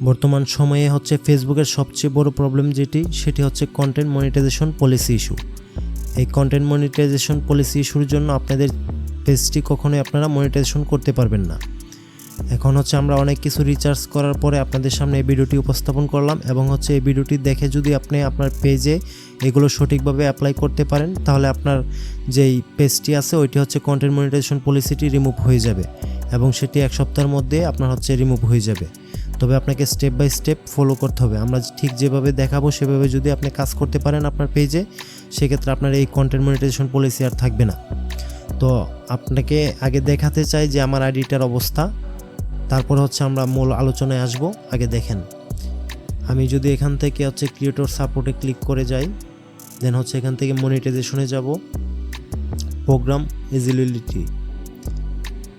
বর্তমান সময়ে হচ্ছে ফেসবুকের সবচেয়ে বড় প্রবলেম সেটি হচ্ছে কন্টেন্ট মনিটাইজেশন পলিসি ইস্যু। এই কন্টেন্ট মনিটাইজেশন পলিসি ইস্যুর জন্য আপনাদের পেজটি কখনোই আপনারা মনিটাইজেশন করতে পারবেন না। এখন হচ্ছে আমরা অনেক কিছু রিসার্চ করার পরে আপনাদের সামনে এই ভিডিওটি উপস্থাপন করলাম, এবং হচ্ছে এই ভিডিওটি দেখে যদি আপনি আপনার পেজে এগুলো সঠিকভাবে অ্যাপ্লাই করতে পারেন, তাহলে আপনার যেই পেজটি আছে ওইটি হচ্ছে কন্টেন্ট মনিটাইজেশন পলিসিটি রিমুভ হয়ে যাবে, এবং সেটি এক সপ্তাহের মধ্যে আপনার হচ্ছে রিমুভ হয়ে যাবে। তবে আপনাকে স্টেপ বাই স্টেপ ফলো করতে হবে। আমরা ঠিক যেভাবে দেখাবো সেভাবে যদি আপনি কাজ করতে পারেন আপনার পেজে, সেক্ষেত্রে আপনার এই কন্টেন্ট মনিটাইজেশন পলিসি আর থাকবে না। তো আপনাকে আগে দেখাতে চাই যে আমার আইডিটার অবস্থা, তারপর হচ্ছে আমরা মূল আলোচনায় আসব। আগে দেখেন, আমি যদি এখান থেকে হচ্ছে ক্রিয়েটর সাপোর্টে ক্লিক করে যাই, দেন হচ্ছে এখান থেকে মনিটাইজেশনে যাব, প্রোগ্রাম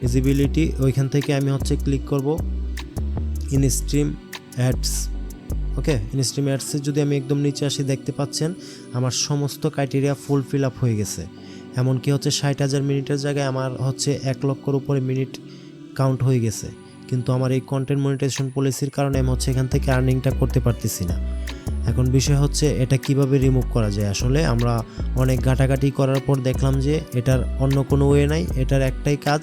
এজিবিলিটি ওইখান থেকে আমি হচ্ছে ক্লিক করব ইনস্ট্রিম অ্যাডস। ওকে, ইনস্ট্রিম অ্যাডসে যদি আমি একদম নিচে আসি, দেখতে পাচ্ছেন আমার সমস্ত ক্রাইটেরিয়া ফুল ফিল আপ হয়ে গেছে। এমনকি হচ্ছে 60,000 মিনিটের জায়গায় আমার হচ্ছে 1 লক্ষর উপরে মিনিট কাউন্ট হয়ে গেছে, কিন্তু আমার এই কন্টেন্ট মনিটাইজেশন পলিসির কারণে আমি হচ্ছে এখান থেকে আর্নিংটা করতে পারতেছি না। এখন বিষয় হচ্ছে এটা কিভাবে রিমুভ করা যায়। আসলে আমরা অনেক ঘাটাঘাটি করার পর দেখলাম যে এটার অন্য কোনো ওয়ে নাই, এটার একটাই কাজ,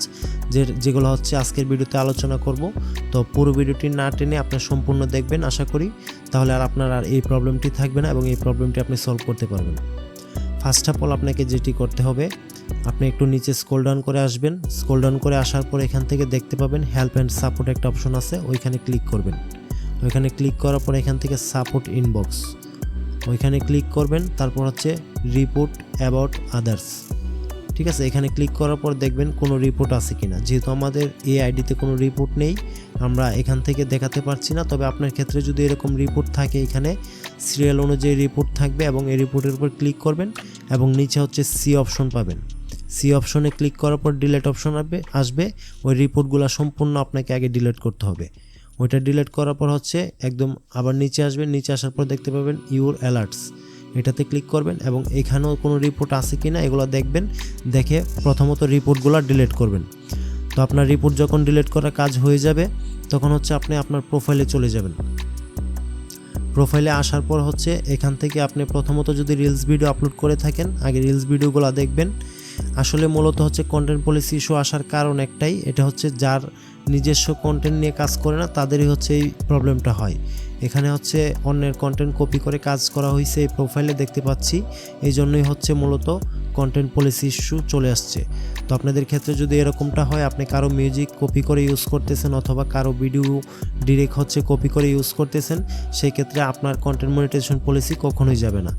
যেগুলো হচ্ছে আজকের ভিডিওতে আলোচনা করব। তো পুরো ভিডিওটি না টেনে আপনার সম্পূর্ণ দেখবেন আশা করি, তাহলে আর আপনার আর এই প্রবলেমটি থাকবে না এবং এই প্রবলেমটি আপনি সলভ করতে পারবেন। ফার্স্ট অফ অল আপনাকে যেটি করতে হবে, আপনি একটু নিচে স্ক্রল ডাউন করে আসবেন। স্ক্রল ডাউন করে আসার পর এখান থেকে দেখতে পাবেন হেল্প অ্যান্ড সাপোর্ট একটা অপশন আছে, ওইখানে ক্লিক করবেন। ওইখানে ক্লিক করার পর এখান থেকে সাপোর্ট ইনবক্স ওইখানে ক্লিক করবেন। তারপর হচ্ছে রিপোর্ট অ্যাবাউট আদার্স, ঠিক আছে। এখানে ক্লিক করার পর দেখবেন কোনো রিপোর্ট আছে কিনা। যেহেতু আমাদের এই আইডিতে কোনো রিপোর্ট নেই, আমরা এখান থেকে দেখাতে পারছি না। তবে আপনার ক্ষেত্রে যদি এরকম রিপোর্ট থাকে, এখানে সিরিয়াল অনুযায়ী রিপোর্ট থাকবে এবং এই রিপোর্টের উপর ক্লিক করবেন এবং নিচে হচ্ছে সি অপশন পাবেন। সি অপশনে ক্লিক করার পর ডিলিট অপশন আসবে। ওই রিপোর্টগুলো সম্পূর্ণ আপনাকে আগে ডিলিট করতে হবে। ওইটা ডিলিট করার পর হচ্ছে একদম আবার নিচে আসবেন। নিচে আসার পর দেখতে পাবেন ইউর অ্যালার্টস, এটাতে ক্লিক করবেন এবং এখানেও কোনো রিপোর্ট আছে কি না এগুলো দেখবেন। দেখে প্রথমত রিপোর্টগুলো ডিলিট করবেন। তো আপনার রিপোর্ট যখন ডিলিট করার কাজ হয়ে যাবে, তখন হচ্ছে আপনি আপনার প্রোফাইলে চলে যাবেন। প্রোফাইলে আসার পর হচ্ছে এখান থেকে আপনি প্রথমত যদি রিলস ভিডিও আপলোড করে থাকেন, আগে রিলস ভিডিওগুলো দেখবেন। আসলে মূলত হচ্ছে কন্টেন্ট পলিসি ইস্যু আসার কারণ একটাই, এটা হচ্ছে যার নিজস্ব কন্টেন্ট নিয়ে কাজ করে না তাদেরই হচ্ছে এই প্রবলেমটা হয়। এখানে হচ্ছে অন্যের কন্টেন্ট কপি করে কাজ করা হয়েছে এই প্রোফাইলে দেখতে পাচ্ছি, এই জন্যই হচ্ছে মূলত কন্টেন্ট পলিসি ইস্যু চলে আসছে। তো আপনাদের ক্ষেত্রে যদি এরকমটা হয়, আপনি কারো মিউজিক কপি করে ইউজ করতেছেন অথবা কারো ভিডিও ডিরেক্ট হচ্ছে কপি করে ইউজ করতেছেন, সেই ক্ষেত্রে আপনার কন্টেন্ট মনিটাইজেশন পলিসি কখনোই যাবে না।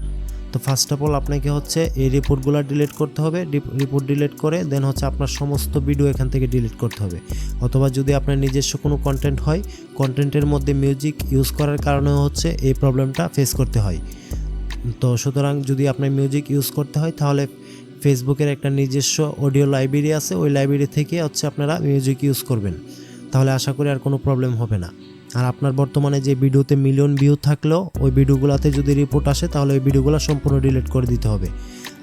তো ফার্স্ট অফ অল আপনাকে হচ্ছে এই রিপোর্টগুলো ডিলিট করতে হবে। রিপোর্ট ডিলিট করে দেন হচ্ছে আপনার সমস্ত ভিডিও এখান থেকে ডিলিট করতে হবে। অথবা যদি আপনার নিজস্ব কোনো কন্টেন্ট হয়, কন্টেন্টের মধ্যে মিউজিক ইউজ করার কারণে হচ্ছে এই প্রবলেমটা ফেস করতে হয়। তো সুতরাং যদি আপনার মিউজিক ইউজ করতে হয়, তাহলে ফেসবুকের একটা নিজস্ব অডিও লাইব্রেরি আছে, ওই লাইব্রেরি থেকে হচ্ছে আপনারা মিউজিক ইউজ করবেন, তাহলে আশা করি আর কোনো প্রবলেম হবে না। আর আপনার বর্তমানে যে ভিডিওতে মিলিয়ন ভিউ থাকলেও ওই ভিডিওগুলোতে যদি রিপোর্ট আসে, তাহলে ওই ভিডিওগুলো সম্পূর্ণ ডিলিট করে দিতে হবে।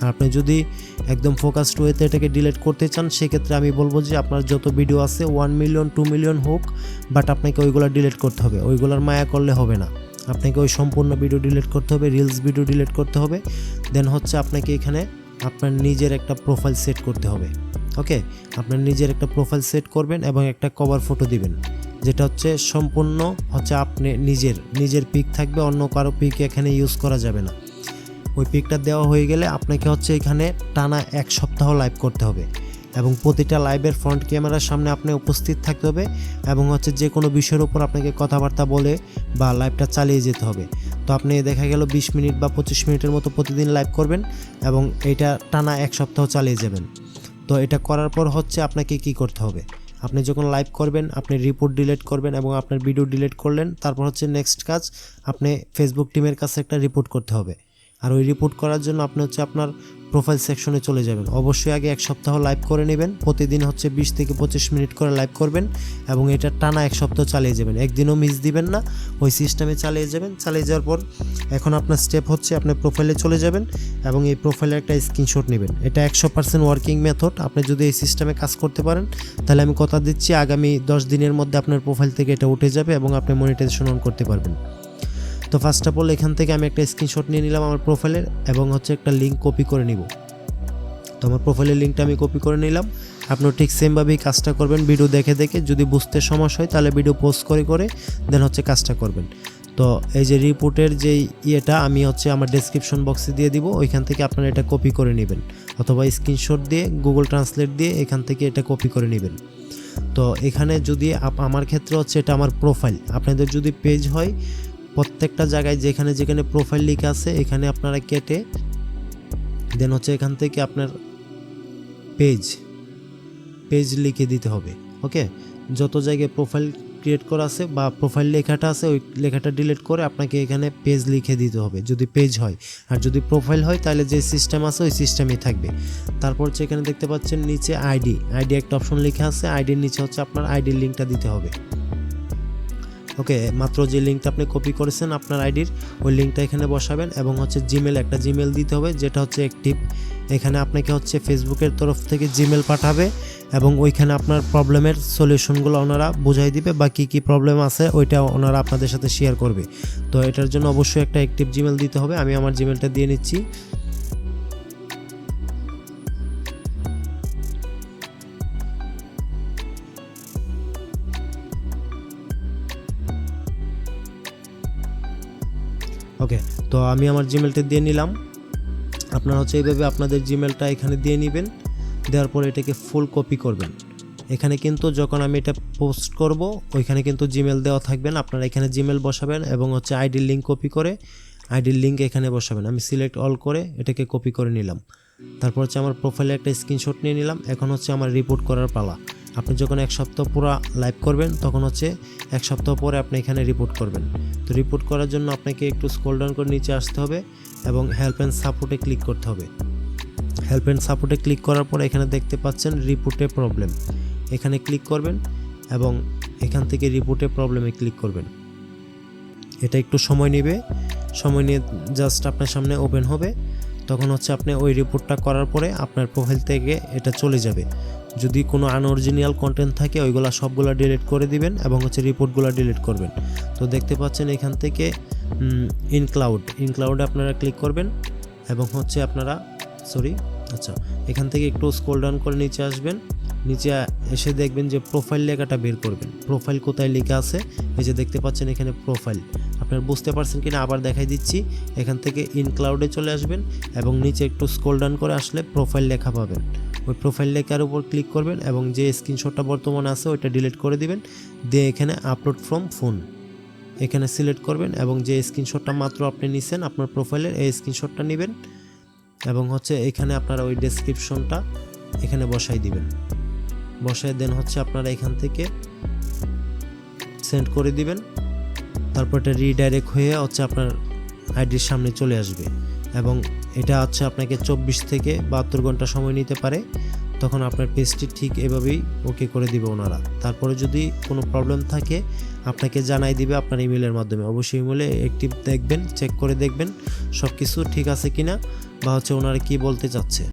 আর আপনি যদি একদম ফোকাসড ওয়েতে এটাকে ডিলিট করতে চান, সেক্ষেত্রে আমি বলবো যে আপনার যত ভিডিও আছে 1 মিলিয়ন 2 মিলিয়ন হোক, বাট আপনাকে ওইগুলো ডিলিট করতে হবে। ওইগুলোর মায়া করলে হবে না, আপনাকে ওই সম্পূর্ণ ভিডিও ডিলিট করতে হবে, রিলস ভিডিও ডিলিট করতে হবে। দেন হচ্ছে আপনাকে এখানে আপনার নিজের একটা প্রোফাইল সেট করতে হবে। ওকে, আপনার নিজের একটা প্রোফাইল সেট করবেন এবং একটা কভার ফটো দিবেন, যেটা হচ্ছে সম্পূর্ণ হচ্ছে আপনি নিজের পিক থাকবে, অন্য কারো পিক এখানে ইউজ করা যাবে না। ওই পিকটা দেওয়া হয়ে গেলে আপনাকে হচ্ছে এখানে টানা 1 সপ্তাহ লাইভ করতে হবে এবং প্রতিটা লাইভের ফ্রন্ট ক্যামেরার সামনে আপনি উপস্থিত থাকতে হবে এবং হচ্ছে যে কোনো বিষয়ের উপর আপনাকে কথাবার্তা বলে বা লাইভটা চালিয়ে যেতে হবে। তো আপনি দেখা গেল 20 মিনিট বা 25 মিনিটের মতো প্রতিদিন লাইভ করবেন এবং এটা টানা 1 সপ্তাহ চালিয়ে যাবেন। তো এটা করার পর হচ্ছে আপনাকে কি করতে হবে, আপনি যখন লাইভ করবেন আপনি রিপোর্ট ডিলিট করবেন এবং আপনার ভিডিও ডিলিট করলেন। তারপর হচ্ছে নেক্সট কাজ, আপনি ফেসবুক টিমের কাছে একটা রিপোর্ট করতে হবে। আর ওই রিপোর্ট করার জন্য আপনি হচ্ছে আপনার প্রোফাইল সেকশনে চলে যাবেন। অবশ্যই আগে 1 সপ্তাহ লাইভ করে নেবেন, প্রতিদিন হচ্ছে 20 থেকে 25 মিনিট করে লাইভ করবেন এবং এটা টানা 1 সপ্তাহ চালিয়ে যাবেন, একদিনও মিস দিবেন না, ওই সিস্টেমে চালিয়ে যাবেন। চালিয়ে যাওয়ার পর এখন আপনার স্টেপ হচ্ছে আপনার প্রোফাইলে চলে যাবেন এবং এই প্রোফাইলের একটা স্ক্রিনশট নেবেন। এটা 100% ওয়ার্কিং মেথড। আপনি যদি এই সিস্টেমে কাজ করতে পারেন তাহলে আমি কথা দিচ্ছি আগামী 10 দিনের মধ্যে আপনার প্রোফাইল থেকে এটা উঠে যাবে এবং আপনি মনিটাইজেশন অন করতে পারবেন। তো ফার্স্ট অফ অল এখান থেকে আমি একটা স্ক্রিনশট নিয়ে নিলাম আমার প্রোফাইলের এবং হচ্ছে একটা লিঙ্ক কপি করে নিব। তো আমার প্রোফাইলের লিঙ্কটা আমি কপি করে নিলাম। আপনিও ঠিক সেমভাবেই কাজটা করবেন, ভিডিও দেখে দেখে। যদি বুঝতে সমস্যা হয় তাহলে ভিডিও পোস্ট করে করে দেন হচ্ছে কাজটা করবেন। তো এই যে রিপোর্টের যে ইয়েটা আমি হচ্ছে আমার ডেসক্রিপশন বক্সে দিয়ে দিব, ওইখান থেকে আপনারা এটা কপি করে নেবেন অথবা স্ক্রিনশট দিয়ে গুগল ট্রান্সলেট দিয়ে এখান থেকে এটা কপি করে নেবেন। তো এখানে যদি আমার ক্ষেত্রে হচ্ছে এটা আমার প্রোফাইল, আপনাদের যদি পেজ হয় প্রত্যেকটা জায়গায় যেখানে যেখানে প্রোফাইল লিখে আছে এখানে আপনারা কেটে দেন হচ্ছে এখান থেকে আপনার পেজ লিখে দিতে হবে। ওকে, যত জায়গায় প্রোফাইল ক্রিয়েট করা আছে বা প্রোফাইল লেখাটা আছে ওই লেখাটা ডিলিট করে আপনাকে এখানে পেজ লিখে দিতে হবে যদি পেজ হয়। আর যদি প্রোফাইল হয় তাহলে যে সিস্টেম আছে ওই সিস্টেমেই থাকবে। তারপর হচ্ছে এখানে দেখতে পাচ্ছেন নিচে আইডি একটা অপশন লেখা আছে, আইডির নিচে হচ্ছে আপনার আইডির লিঙ্কটা দিতে হবে। ওকে, মাত্র যে লিঙ্কটা আপনি কপি করেছেন আপনার আইডির ওই লিঙ্কটা এখানে বসাবেন এবং হচ্ছে একটা জিমেল দিতে হবে যেটা হচ্ছে অ্যাক্টিভ। এখানে আপনাকে হচ্ছে ফেসবুকের তরফ থেকে জিমেল পাঠাবে এবং ওইখানে আপনার প্রবলেমের সলিউশনগুলো ওনারা বুঝাই দিবে বা কী কী প্রবলেম আছে ওইটা ওনারা আপনাদের সাথে শেয়ার করবে। তো এটার জন্য অবশ্যই একটা অ্যাক্টিভ জিমেল দিতে হবে। আমি আমার জিমেলটা দিয়ে নিচ্ছি। ওকে, তো আমি আমার জিমেলটা দিয়ে নিলাম। আপনারা হচ্ছে এইভাবে আপনাদের জিমেলটা এখানে দিয়ে নেবেন, দেওয়ার পর এটাকে ফুল কপি করবেন। এখানে কিন্তু যখন আমি এটা পোস্ট করব ওইখানে কিন্তু জিমেল দেওয়া থাকবেন, আপনারা এখানে জিমেল বসাবেন এবং হচ্ছে আইডির লিঙ্ক কপি করে আইডির লিঙ্ক এখানে বসাবেন। আমি সিলেক্ট অল করে এটাকে কপি করে নিলাম। তারপর হচ্ছে আমার প্রোফাইলে একটা স্ক্রিনশট নিয়ে নিলাম। এখন হচ্ছে আমার রিপোর্ট করার পালা। আপনি যখন 1 সপ্তাহ পুরো লাইভ করবেন তখন হচ্ছে 1 সপ্তাহ পরে আপনি এখানে রিপোর্ট করবেন। তো রিপোর্ট করার জন্য আপনাকে একটু স্ক্রল ডাউন করে নিচে আসতে হবে এবং হেল্প অ্যান্ড সাপোর্টে ক্লিক করতে হবে। হেল্প অ্যান্ড সাপোর্টে ক্লিক করার পর এখানে দেখতে পাচ্ছেন রিপোর্টে প্রবলেম, এখানে ক্লিক করবেন এবং এখান থেকে রিপোর্টে প্রবলেমে ক্লিক করবেন। এটা একটু সময় নেবে, সময় নিয়ে জাস্ট আপনার সামনে ওপেন হবে। তখন হচ্ছে আপনি ওই রিপোর্টটা করার পরে আপনার প্রোফাইল থেকে এটা চলে যাবে। যদি কোনো আনঅরিজিনাল কন্টেন্ট থাকে ওইগুলো সবগুলো ডিলিট করে দিবেন এবং হচ্ছে রিপোর্টগুলো ডিলিট করবেন। তো দেখতে পাচ্ছেন এখান থেকে ইনক্লাউডে আপনারা ক্লিক করবেন এবং হচ্ছে আপনারা এখান থেকে একটু স্ক্রল ডাউন করে নিচে আসবেন। নিচে এসে দেখবেন যে প্রোফাইল লেখাটা বের করবেন। প্রোফাইল কোথায় লেখা আছে এই যে দেখতে পাচ্ছেন এখানে প্রোফাইল। আপনারা বুঝতে পারছেন কিনা আবার দেখাই দিচ্ছি। এখান থেকে ইনক্লাউডে চলে আসবেন এবং নিচে একটু স্ক্রল ডাউন করে আসলে প্রোফাইল লেখা পাবেন। ওই প্রোফাইল লেখার উপর ক্লিক করবেন এবং যে স্ক্রিনশটটা বর্তমানে আছে ওইটা ডিলিট করে দিবেন। দিয়ে এখানে আপলোড ফ্রম ফোন এখানে সিলেক্ট করবেন এবং যে স্ক্রিনশটটা মাত্র আপনি নিছেন আপনার প্রোফাইলের এই স্ক্রিনশটটা নেবেন এবং হচ্ছে এখানে আপনারা ওই ডেসক্রিপশনটা এখানে বসাই দিবেন। বসায় দেন হচ্ছে আপনারা এখান থেকে সেন্ড করে দিবেন। তারপর এটা রিডাইরেক্ট হয়ে হচ্ছে আপনার আইডির সামনে চলে আসবে এবং এটা হচ্ছে আপনাকে 24 থেকে 72 ঘন্টা সময় নিতে পারে। তখন আপনার পেজটি ঠিক এভাবেই ওকে করে দিবে ওনারা। তারপরে যদি কোনো প্রবলেম থাকে আপনাকে জানাই দিবে আপনার ইমেলের মাধ্যমে। অবশ্যই ইমেলে অ্যাক্টিভ দেখবেন, চেক করে দেখবেন সব কিছু ঠিক আছে কিনা বা হচ্ছে ওনারা কি বলতে চাচ্ছে।